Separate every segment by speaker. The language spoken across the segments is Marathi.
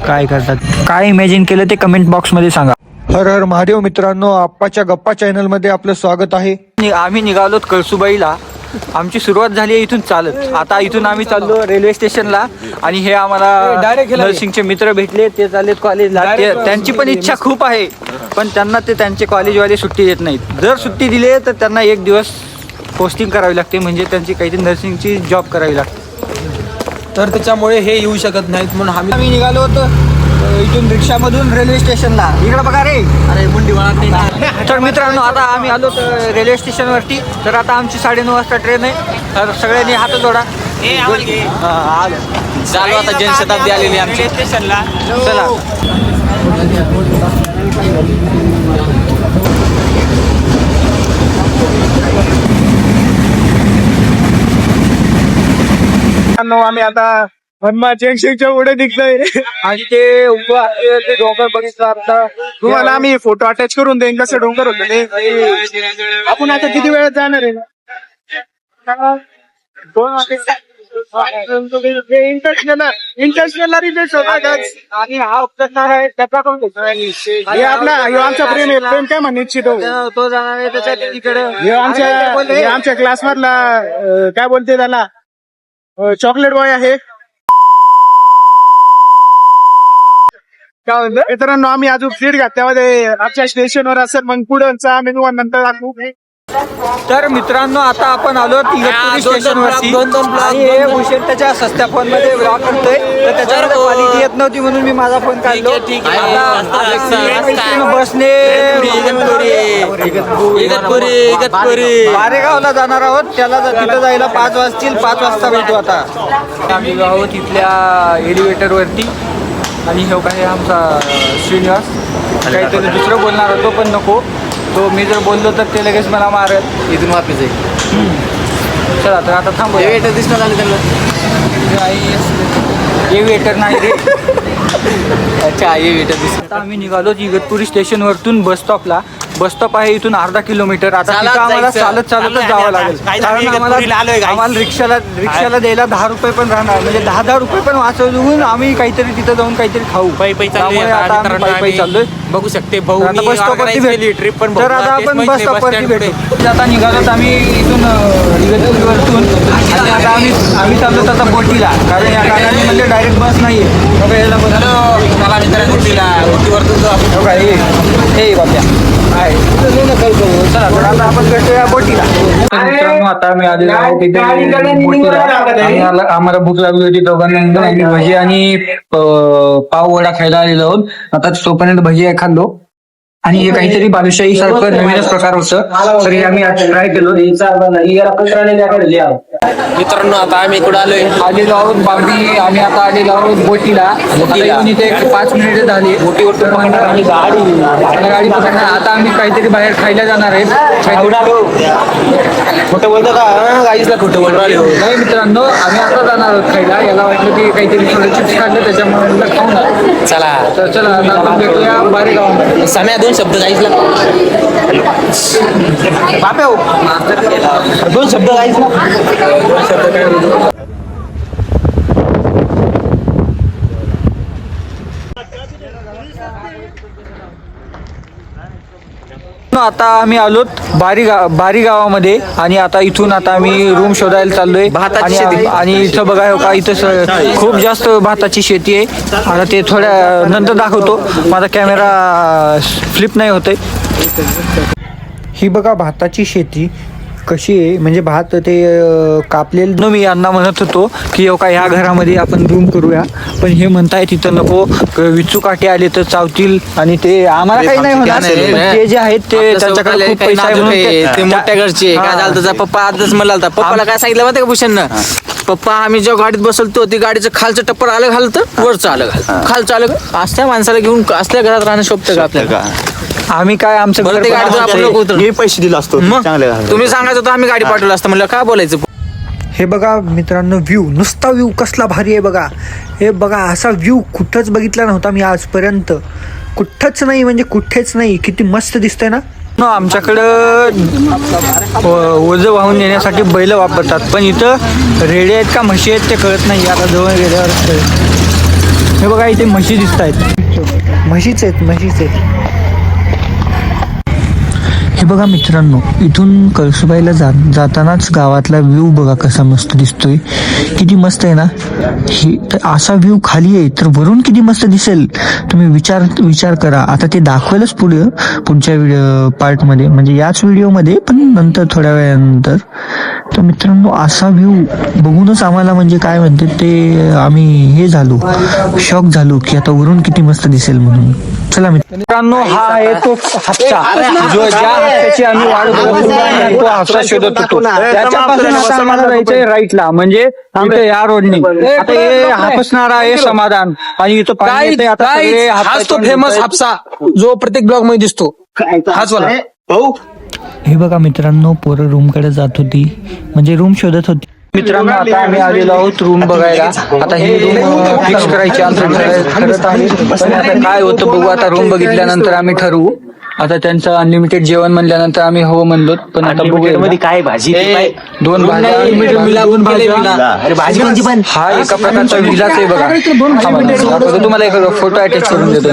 Speaker 1: काय करतात, काय इमॅजिन केलं ते कमेंट बॉक्स मध्ये सांगा.
Speaker 2: हर हर महादेव मित्रांनो, आप्पाच्या गप्पा चॅनल मध्ये आपलं स्वागत आहे.
Speaker 1: आम्ही निघालोत कळसुबाईला. आमची सुरुवात झाली आहे इथून चालत. आता इथून आम्ही चाललो रेल्वे स्टेशनला आणि हे आम्हाला नर्सिंगचे मित्र भेटले, ते चाललेत कॉलेजला. त्यांची पण इच्छा खूप आहे, पण त्यांना ते त्यांचे कॉलेजवाले सुट्टी देत नाहीत. जर सुट्टी दिली तर त्यांना एक दिवस पोस्टिंग करावी लागते, म्हणजे त्यांची काहीतरी नर्सिंगची जॉब करावी लागते.
Speaker 3: तर त्याच्यामुळे हे येऊ शकत नाहीत. म्हणून
Speaker 1: आम्ही निघालो होतो इथून रिक्षामधून रेल्वे स्टेशनला. इकडं बघा रे, अरे मुंडी वळत. तर मित्रांनो, आता आम्ही आलो रेल्वे स्टेशनवरती. तर आता आमची 9:30 वाजता ट्रेन आहे. तर सगळ्यांनी हात जोडा.
Speaker 3: चालू आता जनशताब्दी आलेली आमची स्टेशनला.
Speaker 1: चला.
Speaker 2: आम्ही आता हनुमान जंक्शनच्या पुढे निघतोय
Speaker 1: आणि ते उभं आहे ते डोंगर बघितलं आता.
Speaker 2: तुम्हाला आम्ही फोटो अटॅच करून देईन. कसं डोंगर होतं ते. आपण आता किती वेळात जाणार आहे? इंटरनॅशनल रिलेट होता आणि हा उपकरणार आहे त्याचा कोण आमचा प्रेम काय म्हणू इच्छितो तो जाणार आहे त्याच्या तिकडे. आमच्या क्लास मधला काय बोलते त्याला चॉकलेट बॉय आहे. काय म्हणतो मित्रांनो, आम्ही अजून सीट घातल्यामध्ये आमच्या स्टेशनवर असेल, मग पुढचा आम्ही नंतर दाखवू.
Speaker 1: तर मित्रांनो, आता आपण आलो इगतपुरी स्टेशनवरती. आणि हे भूषण त्याच्या सस्त्या फोन मध्ये ब्लॉग करतोय, तर त्याच्यावर क्वालिटी येत नव्हती म्हणून मी माझा फोन काढलो. बसने बारेगावला जाणार आहोत. त्याला तिथं जायला 5 वाजतील. 5 वाजता भेटू. आता आम्ही आहोत तिथल्या एलिव्हेटर वरती. आणि हे काय आमचा श्रीनिवास काहीतरी दुसरं बोलणार होतो, पण नको. तो मी जर बोललो तर ते लगेच मला मारत.
Speaker 3: इथून वापस आहे.
Speaker 1: चला तर आता थांबू.
Speaker 3: वेटर दिसणार आले त्यांना.
Speaker 1: हे वेटर नाही रे.
Speaker 3: अच्छा, हे वेटर दिसत.
Speaker 1: आता आम्ही निघालो इगतपुरी स्टेशन वरतून बस स्टॉपला. बस स्टॉप आहे इथून अर्धा किलोमीटर. आता तिथं आम्हाला चालतच जावं लागेल, कारण आम्हाला रिक्षाला द्यायला 10 रुपये पण राहणार, म्हणजे 10 रुपये पण वाचवून आम्ही काहीतरी तिथं जाऊन काहीतरी खाऊ. त्यामुळे आता आम्ही पायी चाललोय.
Speaker 3: बघू शकते भाऊ.
Speaker 1: आता बस स्टॉपवरती भेटू.
Speaker 3: पण
Speaker 1: तर आता आपण बस स्टॉपवरती भेटू. आता निघालोत आम्ही इथून इगतपुरीवरतून. आणि आता आम्ही चाललो आता बोटीला, कारण या कारणाने म्हणजे डायरेक्ट बस नाहीये. चला तर आता आपण भेटूया बोटीला. मित्रांनो, आता आम्ही आलेलो आहोत बोटीला. आम्हाला भूक लागली होती दोघांना. आम्ही भजी आणि पाव वडा खायला आलेलो आहोत. आता तोपर्यंत भजी खाल्लो. आणि हे काहीतरी बालुशाही सारखं नवीनच प्रकार होतं, तरी आम्ही ट्राय केलो.
Speaker 3: मित्रांनो, आता आम्ही कुठं
Speaker 1: आलेलो आहोत बांबी. आम्ही आता आलेलो आहोत बोटीला. इथे 5 मिनिटं झाली. बोटीवरतून गाडी पकडणार. आता आम्ही काहीतरी बाहेर खायला जाणार आहे.
Speaker 3: खोटं बोलतो का? गाईसला खोटं बोलतो.
Speaker 1: नाही मित्रांनो, आम्ही आता जाणार आहोत खायला. याला वाटलं की काहीतरी चिप्स खाल्लं, त्याच्यामुळे खाऊन.
Speaker 3: चला
Speaker 1: तर चला आता आपण भेटूया बारेगाव.
Speaker 3: साम्या 2 शब्द गाईसला. बापे हो, 2 शब्द गाईसला. आता आम्ही आलोत बारी गावामध्ये. आणि आता इथून आता आम्ही रूम शोधायला चाललोय. आणि इथं बघा का, इथं खूप जास्त भाताची शेती आहे. आता ते थोड्या नंतर दाखवतो. माझा कॅमेरा फ्लिप नाही होतंय. ही बघा भाताची शेती कशी आहे, म्हणजे भात ते कापलेलं. मी यांना म्हणत होतो की का ह्या घरामध्ये आपण रूम करूया, पण हे म्हणताय तिथं नको, विचू काटे आले तर चावतील. आणि ते आम्हाला काही नाही होणार. ते जे आहेत ते त्यांच्याकडे खूप पैसा आहे म्हणून ते मोठ्या घरचे. काय झालं, त्याचा पप्पा आजच मला पप्पाला काय सांगितलं माहिती का भूषण? पप्पा आम्ही जेव्हा गाडीत बसलतो, ती गाडीचं खालचं टप्पर आलं घालतं, वरचं आलं घालतं, खालचं आलं. असल्या माणसाला घेऊन असल्या घरात राहणं शोभतं का आपल्याला?
Speaker 1: आम्ही काय आमचं
Speaker 3: गाडी
Speaker 2: पैसे दिला असतो.
Speaker 3: तुम्ही सांगायचं तर आम्ही गाडी पाठवलं असतं. म्हणलं काय बोलायचं.
Speaker 1: हे बघा मित्रांनो, व्ह्यू, नुसता व्ह्यू कसला भारी आहे बघा. हे बघा, असा व्ह्यू कुठंच बघितला नव्हता मी आजपर्यंत. कुठंच नाही, म्हणजे कुठेच नाही. किती मस्त दिसतंय ना. आमच्याकडं ओझं वाहून नेण्यासाठी बैल वापरतात, पण इथं रेडे आहेत का म्हशी आहेत ते कळत नाही. आता जवळ गेल्यावर
Speaker 3: हे बघा इथे म्हशी दिसत आहेत, म्हशीच आहेत. हे बघा मित्रांनो, इथून कळसुबाईला जातानाच गावातला व्ह्यू बघा कसा मस्त दिसतोय. किती मस्त आहे ना. ही असा व्ह्यू खाली आहे तर वरून किती मस्त दिसेल तुम्ही विचार करा. आता ते दाखवेलच पुढच्या पार्टमध्ये, म्हणजे याच व्हिडिओमध्ये, पण नंतर थोड्या वेळानंतर. तर मित्रांनो असा व्ह्यू बघूनच आम्हाला म्हणजे काय म्हणते ते आम्ही हे झालो, शॉक झालो की आता वरून किती मस्त दिसेल म्हणून. चला मित्रांनो, हा आहे तो हापसा, जो ज्या हापशाची आम्ही वाट बघत होतो, तो हापसा शोधत होतो. त्याच्यापासून आता आम्हाला जायचंय राईटला, म्हणजे इथे या रोडने. आता हे हापसणारा आहे समाधान, आणि इथं पाणी येतंय. आता सगळे
Speaker 4: हाच तो फेमस हापसा जो प्रत्येक ब्लॉग मध्ये दिसतो, हाच वाला.
Speaker 3: हे बघा मित्रांनो, पोरं रूम कडे जात होती, म्हणजे रूम शोधत होती. मित्रांनो आता आम्ही आलेलो आहोत रूम बघायला. आता ही रूम फिक्स करायची ठरत आहे, पण आता काय होतं बघू. आता रूम बघितल्यानंतर आम्ही ठरवू. आता त्यांचं अनलिमिटेड जेवण म्हणल्यानंतर आम्ही हो म्हणलो, पण आता बघूया
Speaker 1: काय भाजी,
Speaker 3: 2 भाज्या.
Speaker 1: भाजी कोणती पण.
Speaker 3: हा एका प्रकारचा विलाच आहे बघा. दाखवतो तुम्हाला, एक फोटो अटॅच करून देतो.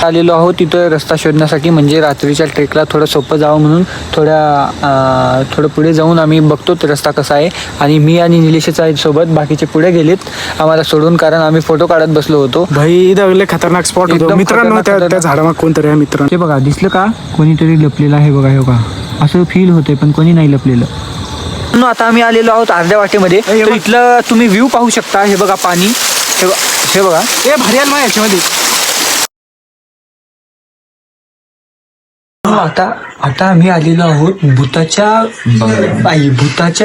Speaker 3: आलेलो आहोत तिथं रस्ता शोधण्यासाठी, म्हणजे रात्रीच्या ट्रेकला थोडं सोपं जावं म्हणून. थोडं पुढे जाऊन आम्ही बघतो ते रस्ता कसा आहे. आणि मी आणि निलेशच आहेत सोबत, बाकीचे पुढे गेलेत आम्हाला सोडून, कारण आम्ही फोटो काढत बसलो होतो.
Speaker 2: भाई इथं खतरनाक स्पॉट होतो मित्रांनो. त्या झाडामाग कोणतरी आहे मित्रांनो.
Speaker 3: हे बघा दिसलं का, कोणीतरी लपलेलं आहे बघा. हे बघा असं फील होतंय, पण कोणी नाही लपलेलं. आता आम्ही आलेलो आहोत अर्ध्या वाटेमध्ये. तर इथलं तुम्ही व्ह्यू पाहू शकता. हे बघा पाणी, हे बघा,
Speaker 2: हे भारी आलं याच्यामध्ये.
Speaker 3: आता आम्ही आलेलो आहोत भूताच्या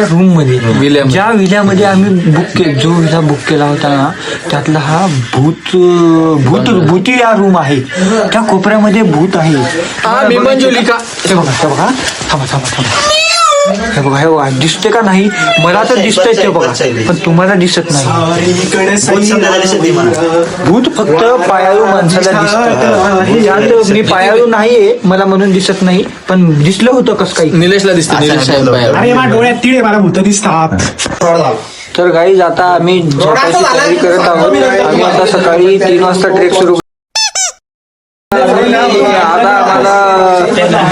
Speaker 3: रूम मध्ये, ज्या विल्यामध्ये आम्ही जो विला बुक केला होता ना, त्यातला हा भूती या रूम आहे. त्या कोपऱ्यामध्ये भूत आहे. हे बघा, थांबा. हे बघा दिसते का नाही, मला तर दिसतंय ते बघा, पण तुम्हाला दिसत नाही. भूत फक्त पायाळू माणसाला दिसतं. त्यात मी पायाळू नाहीये, मला म्हणून दिसत नाही, पण दिसलं होतं कसं काही.
Speaker 4: निलेशला दिसते.
Speaker 2: अरे माझ्या डोळ्यात तिळे मला भूत दिसतात.
Speaker 3: तर गाईज आता आम्ही झोपायची तयारी करत आहोत. आम्ही आता सकाळी 3 वाजता ट्रेक सुरू. आता आम्हाला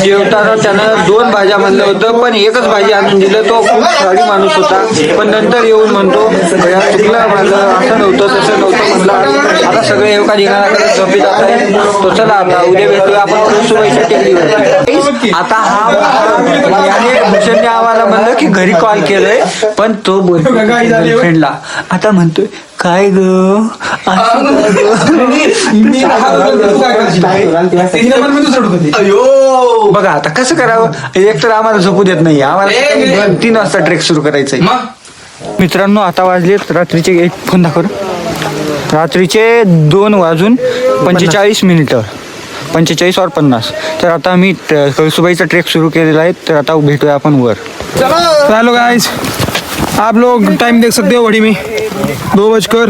Speaker 3: जेवताना त्यानं 2 भाज्या म्हणलं होतं, पण एकच भाजी आणून दिलं. तो खूप साडी माणूस होता, पण नंतर येऊन म्हणतो चुकलं माझं, असं नव्हतं तसं नव्हतं म्हणलं. आता सगळे एका ठिकाणाकडे झोपी जात आहे. तो चला आता उद्या भेटूया आपण कळसुबाईच्या टेकडीवर. आता याने भूषणने आम्हाला म्हणलं की घरी कॉल केलंय, पण तो बोलतो गर्लफ्रेंडला. आता म्हणतोय काय ग, बघा आता कसं करावं. एक तर आम्हाला झोपू देत नाही, आम्हाला 3 वाजता ट्रेक सुरू करायचंय. मित्रांनो आता वाजलेत रात्रीचे, एक फोन दाखव, रात्रीचे 2:45 45 और 50. तर आता आम्ही कळसुबाईचा ट्रेक सुरू केलेला आहे. तर आता भेटूया आपण वर.
Speaker 4: हेलो गाइस, आप लोग टाइम देख सकते हो घड़ी में 2:54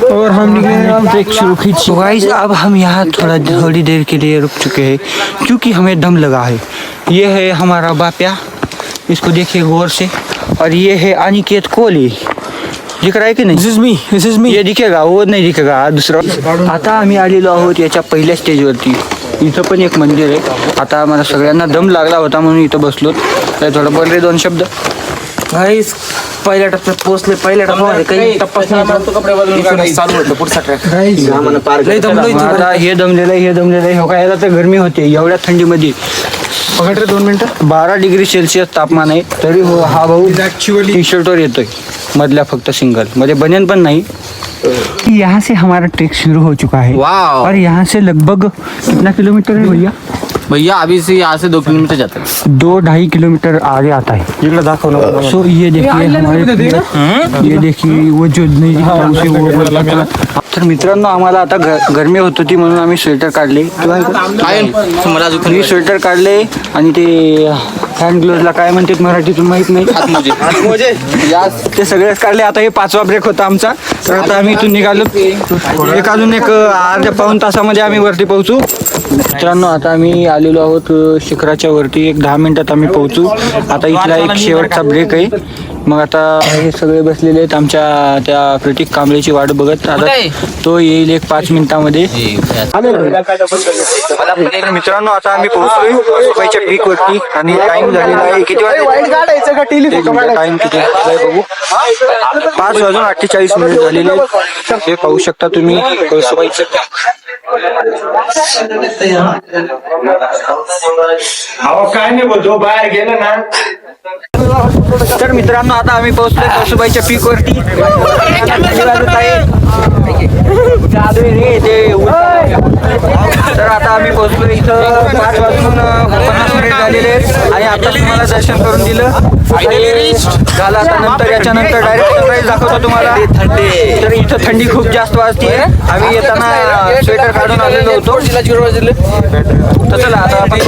Speaker 4: और हम निकले
Speaker 3: ट्रेक शुरू की. तो गाइस अब हम यहाँ थोड़ी देर के लिए रुक चुके हैं, क्योंकि हमें दम लगा है. ये है हमारा बाप्या, इसको देखिए गौर से. और ये है अनिकेत कोहली, दिख रहा है की नाही.
Speaker 4: दिस इज मी.
Speaker 3: ये दिखेगा, वो नहीं दिखेगा, दुसरा. आता आम्ही आलेलो आहोत याच्या पहिल्या स्टेजवरती. इथं पण एक मंदिर आहे. आता आम्हाला सगळ्यांना दम लागला होता म्हणून इथं बसलो. थोडं बोल रे 2 शब्द.
Speaker 1: गाईस पहिल्या टप्प्यात पोहोचले. पहिल्या टप्प्यामध्ये काही टप्पा चालू होतं पुढचा ट्रॅक.
Speaker 3: आता हे दमलेलं आहे. हो काय, तर गरमी होते एवढ्या थंडीमध्ये.
Speaker 2: 2 मिनिटं.
Speaker 3: 12 डिग्री सेल्सियस तापमान आहे, तरी हो हा भाऊ टी शर्टवर येतोय मधल्या, फक्त सिंगल मध्ये, बनियन पण नाही. यहाँ से हमारा ट्रेक शुरू हो चुका है. और यहाँ से लगभग कितना किलोमीटर है भैया
Speaker 4: अभी से यहाँ से 2 किलोमीटर जाता है.
Speaker 3: 2-2.5 किलोमीटर आगे आता है. सो ये देखिए हमारे, ये देखिए वो जो नहीं दिखता उसे वो. तर मित्रांनो आम्हाला आता गरमी होत होती म्हणून आम्ही स्वेटर काढले. मी स्वेटर काढले आणि ते हँड ग्लोव्हजला काय म्हणतात मराठीतून माहित नाही. ते सगळेच काढले. आता हे 5वा ब्रेक होता आमचा. तर आता आम्ही इथून निघालो. अजून एक अर्ध्या पाऊण तासामध्ये आम्ही वरती पोहोचू. मित्रांनो आता आम्ही आलेलो आहोत शिखराच्या वरती. एक 10 मिनिटात आम्ही पोहोचू. आता इथला एक शेवटचा ब्रेक आहे. मग आता हे सगळे बसलेले आहेत आमच्या त्या प्रतीक कांबळेची वाट बघत. आता तो येईल एक 5 मिनिटांमध्ये. मित्रांनो आता आम्ही पोहोचलोय पीक वरती आणि टाइम झालेला आहे. किती वाजले टाइम किती बघू. 5:48 झालेले आहेत. हे पाहू शकता तुम्ही कळसुबाईचं.
Speaker 2: काय नाही बोलतो बाहेर गेलं ना.
Speaker 3: तर मित्रांनो आता आम्ही पोहोचलोय कळसुबाईच्या पीक वरती. तर आता आम्ही पोहोचलोय इथं 5:50 झालेले आहेत आणि आता तुम्हाला दर्शन करून दिलं झालं. आता नंतर याच्यानंतर डायरेक्ट सनराईज दाखवतो तुम्हाला. तर इथं थंडी खूप जास्त वाजते. आम्ही येताना स्वेटर काढून आलेलो होतो. तर चला आता आपण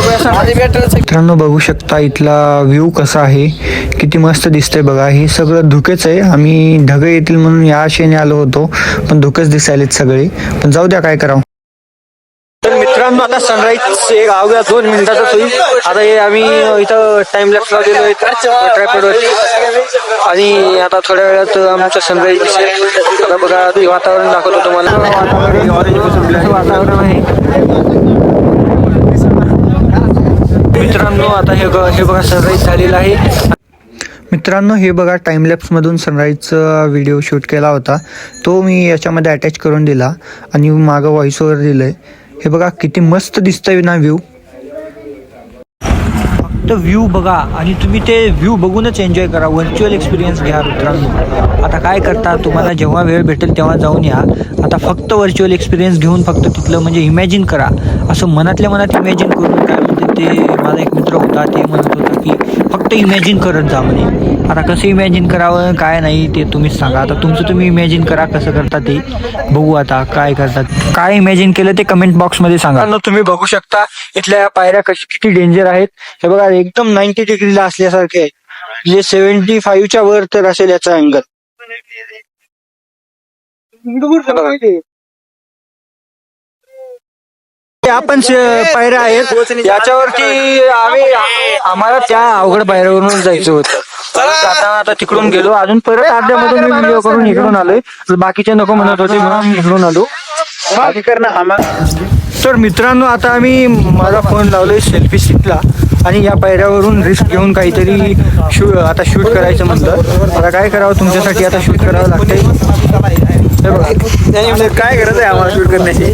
Speaker 3: मित्रांनो बघू शकता इथला व्ह्यू कसा आहे. किती मस्त दिसतंय बघा. हे सगळं धुकेच आहे. आम्ही ढग येतील म्हणून या आशेने आलो होतो पण धुकेच दिसायलेत सगळे. पण जाऊ द्या काय करावं. तर मित्रांनो आता सनराईज एक अवघ्या 2 मिनिटातच होईल. आता हे आम्ही इथं टाइम लॅप्स लावलेलो ट्रायपॉडवरती आणि आता थोड्या वेळात आमचं सनराईज दिसेल. आता बघा वातावरण दाखवतो तुम्हाला. वातावरण आहे मित्रांनो. आता हे बघा सनराईज झालेला आहे. मित्रांनो हे बघा टाइमलॅप्समधून सनराईजचा व्हिडिओ शूट केला होता. तो मी याच्यामध्ये अटॅच करून दिला आणि मागं व्हॉइस ओव्हर दिलंय. हे बघा किती मस्त दिसतंय ना व्ह्यू. फक्त व्ह्यू बघा आणि तुम्ही ते व्ह्यू बघूनच एन्जॉय करा. व्हर्च्युअल एक्सपिरियन्स घ्या मित्रांनो. आता काय करता तुम्हाला जेव्हा वेळ भेटेल तेव्हा जाऊन या. आता फक्त व्हर्च्युअल एक्सपिरियन्स घेऊन फक्त तिथलं म्हणजे इमॅजिन करा. असं मनातल्या मनात इमॅजिन करून काय म्हणते ते माझा एक मित्र होता ते म्हणत होता की फक्त इमॅजिन करत जा म्हणे. आता कसं इमॅजिन करावं काय नाही ते तुम्हीच सांगा. आता तुमचं तुम्ही इमॅजिन करा कसं करता ते बघू. आता काय करतात काय इमॅजिन केलं ते कमेंट बॉक्समध्ये सांगा. तुम्ही बघू शकता इथल्या पायऱ्या किती डेंजर आहेत. हे बघा एकदम 90 डिग्रीला असल्यासारखे आहे. म्हणजे 75च्या वर तर असेल याचा अँगल. आपण पायऱ्या आहेत याच्यावरती आम्हाला त्या अवघड पायऱ्यावरून जायचं होतं. आता तिकडून गेलो. अजून परत अर्ध्यामधून मी व्हिडिओ करून इकडून आलोय. बाकीचे नको म्हणत होते म्हणून इकडून आलो. तर मित्रांनो आता आम्ही माझा फोन लावलोय सेल्फी स्टिकला आणि या पायऱ्यावरून रिस्क घेऊन काहीतरी आता शूट करायचं म्हणलं. आता काय करावं तुमच्यासाठी आता शूट करावं लागतंय. काय गरज आहे आम्हाला शूट करण्याची.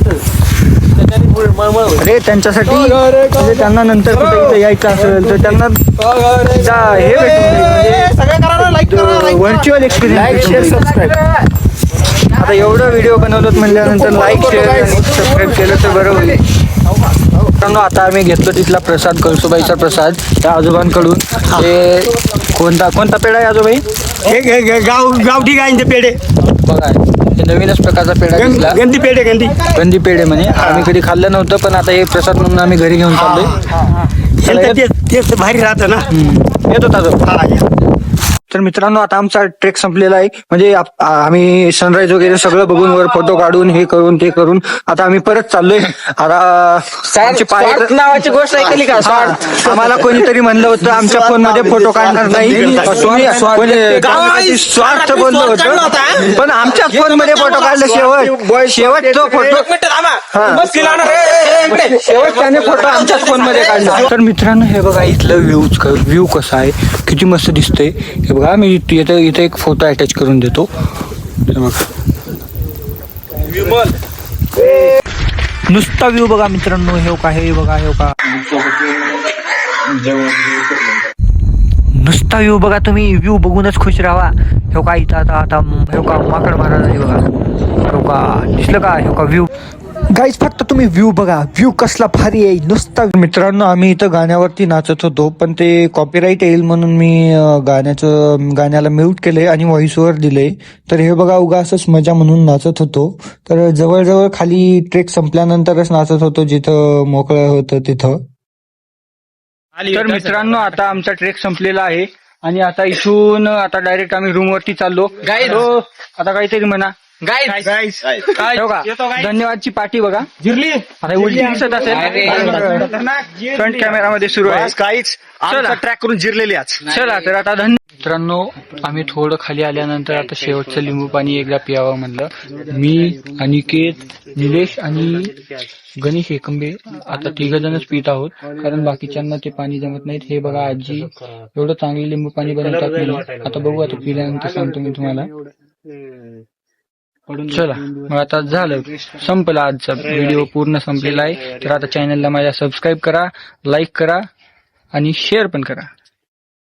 Speaker 3: अरे त्यांच्यासाठी म्हणजे त्यांना नंतर कुठे इथं यायचं असेल तर त्यांना हे भेटून व्हर्च्युअल एक्सपिरियन्स. आता एवढं व्हिडिओ बनवलं म्हणल्यानंतर लाईक शेअर आणि सबस्क्राईब केलं तर बरं होईल. मित्रांनो आता आम्ही घेतलो तिथला प्रसाद कळसुबाईचा प्रसाद त्या आजोबांकडून. हे कोणता पेढा आहे आजोबाई.
Speaker 2: गावठी गायचे पेढे
Speaker 3: बघा हे नवीनच प्रकारचा पेढा दिसला. गंदी पेढे म्हणे. आम्ही कधी खाल्लं नव्हतं पण आता हे प्रसाद म्हणून आम्ही घरी घेऊन चाललोय.
Speaker 2: तेच भारी राहतं ना.
Speaker 3: येतो ताजो. तर मित्रांनो आता आमचा ट्रेक संपलेला आहे. म्हणजे आम्ही सनराईज वगैरे सगळं बघून वर फोटो काढून हे करून ते करून आता आम्ही परत चाललोय. आता नावाची गोष्ट ऐकली का. आम्हाला कोणीतरी म्हणलं होतं आमच्या फोन मध्ये फोटो काढणार नाही. स्वार्थ बोललो होतं पण आमच्या फोन मध्ये फोटो काढलं. शेवट तो फोटो शेवट त्याने फोटो आमच्याच फोन मध्ये काढला. तर मित्रांनो हे बघा इथलं व्ह्यू कसा आहे किती मस्त दिसतंय. हे बघा मी इथे एक फोटो अटॅच करून देतो. नुसता व्ह्यू बघा मित्रांनो. हे बघा नुसता व्ह्यू बघा. तुम्ही व्ह्यू बघूनच खुश राहा. हे का इथं आता माकड महाराज आहे बघा. दिसलं का हे का व्ह्यू. गाईज फक्त तुम्ही व्ह्यू बघा. व्ह्यू कसला भारी आहे नुसता. मित्रांनो आम्ही इथं गाण्यावरती नाचत होतो पण ते कॉपीराईट येईल म्हणून मी गाण्याला म्यूट केलंय आणि व्हॉइस ओव्हर दिलंय. तर हे बघा उगा असंच मजा म्हणून नाचत होतो. तर जवळजवळ खाली ट्रेक संपल्यानंतरच नाचत होतो जिथं मोकळं होतं तिथं. तर मित्रांनो आता आमचा ट्रेक संपलेला आहे आणि आता इथून आता डायरेक्ट आम्ही रूम वरती चाललो. आता काहीतरी म्हणा.
Speaker 2: गाईस
Speaker 3: हो का? धन्यवादची पाठी बघा
Speaker 2: जिरली
Speaker 3: आता उलटी दिसत असेल फ्रंट कॅमेरामध्ये सुरू आहे.
Speaker 2: काहीच
Speaker 3: चला.
Speaker 2: ट्रॅक करून जिरलेली आज.
Speaker 3: चला तर आता मित्रांनो आम्ही थोडं खाली आल्यानंतर आता शेवटचं लिंबू पाणी एकदा प्यावं म्हणलं. मी अनिकेत, निलेश आणि गणेश एकंबे आता 3 जणच पित आहोत कारण बाकीच्यांना ते पाणी जमत नाहीत. हे बघा आजी एवढं चांगलं लिंबू पाणी बनवतात नाही. आता बघू आता पिल्यानंतर सांगतो मी तुम्हाला. चला मग आता झालं संपला आजचा व्हिडिओ पूर्ण संपलेला आहे. तर आता चॅनलला माझ्या सबस्क्राईब करा, लाईक करा आणि शेअर पण करा.